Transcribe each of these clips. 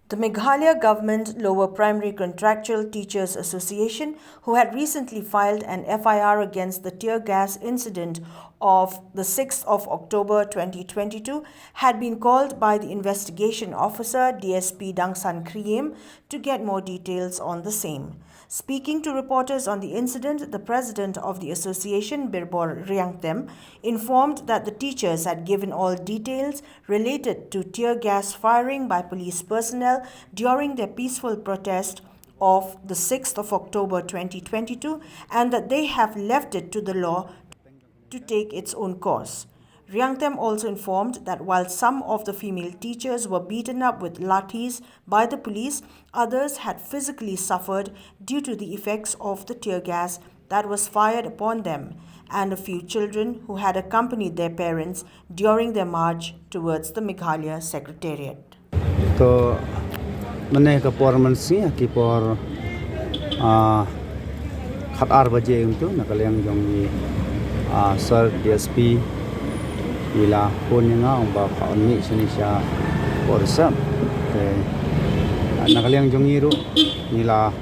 The Meghalaya Government Lower Primary Contractual Teachers Association, who had recently filed an FIR against the tear gas incident of the 6th of October 2022, had been called by the investigation officer DSP Dangsan Kriem to get more details on the same. Speaking to reporters on the incident, the president of the association, Birbor Riangtem, informed that the teachers had given all details related to tear gas firing by police personnel during their peaceful protest of the 6th of October 2022 and that they have left it to the law to take its own course. Riangtem also informed that while some of the female teachers were beaten up with lathis by the police, others had physically suffered due to the effects of the tear gas that was fired upon them, and a few children who had accompanied their parents during their march towards the Meghalaya Secretariat. तो मैंने का परफॉर्मेंस की पर खत 8 बजे untuk nakaliang jong sir DSP ila punya ba pauni Indonesia orsa te nakaliang jong iru ila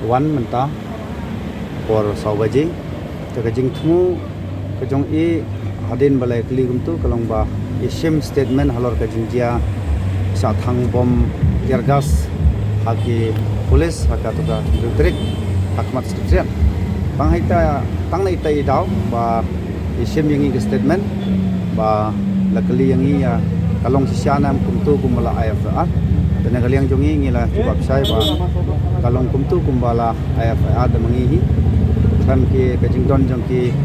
wan menta por 6 baje te kajing thu kajong e hadin balai kli untuk kalong ba isim statement halor kajing dia sa thang bom tear gas haki polis haka tuka distrik hakmat sekretariat panghaita tangnai tai daw ba isim yang i statement ba lakali yang i kalong sisiana kumtu kumala IFR dan kaliang jongi ngila jawab sai ba kalong kumtu kumbala IFR da mangihi kan ki kajingdon jong ki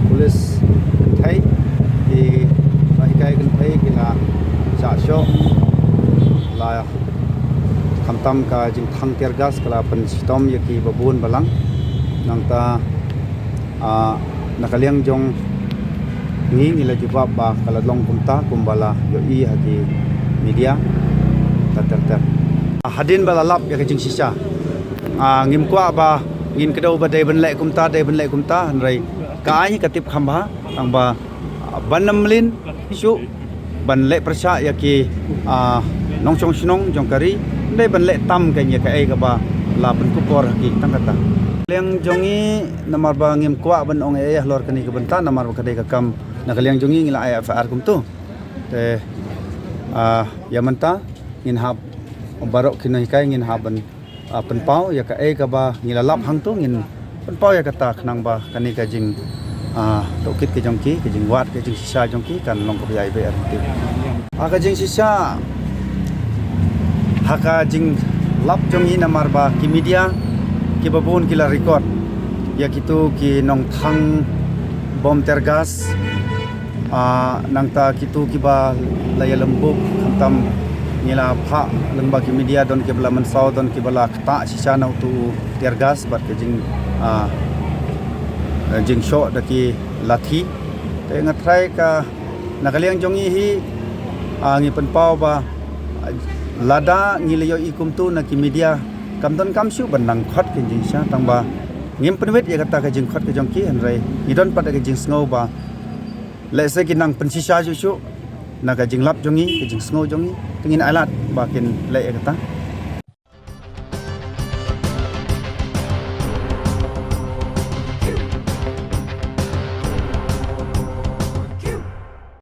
polis thai di bahikai kan thai kila sa syo la kamtam ka jing thang tear gas kala pen stom yaki babun balang nangta nakaliang jong nila jawab ba kala long kumta kumbala yo i hagi media ter hadin balalap ya kajing sisa ngim kwa ba ngin kedau ba dai benlek kumta hanrai kai katip khamba ang ba banamlin isu banlek persa yaki nongchong sinong jongkari dai banlek tam kanya kai ka ba la pen kupor hagi tangkata liang jongi namar ba ngim kwa ban ong lor kani ka benta namar ba kadai ka kam nakaliang jongi ngila IFR kum tu te yamanta ngin hab barok kinai kai ngin haban penpau ya ka ka ba ngila lap hang tu ngin penpau ya kata khnang ba kani ka jing tokit ke jongki ke jing wat ke jing sisa jongki kan long ko yai be arti ka jing sisa haka jing lap jongi namar ba ki media ki babun kila record ya kitu ki nong thang bom tear gas nangta kitu kiba laya lembuk kantam ngila pha lengba ki media don ke bala mensau don ke bala khta sisa na tu tear gas bat ke jing show daki lathi te ngatrai ka nakaliang jongi hi ngi penpau ba lada ngiliyo ikum tu na ki media kamdon kamsu bandang khat ke jing sa tangba ngim penwet ya kata ka jing khat ke jongki hanrai idon pada ke jing sngo ba lese ki nang pensisa ju na ka jing lap jongi ke jing sngo jongi tingin alat bakin le kata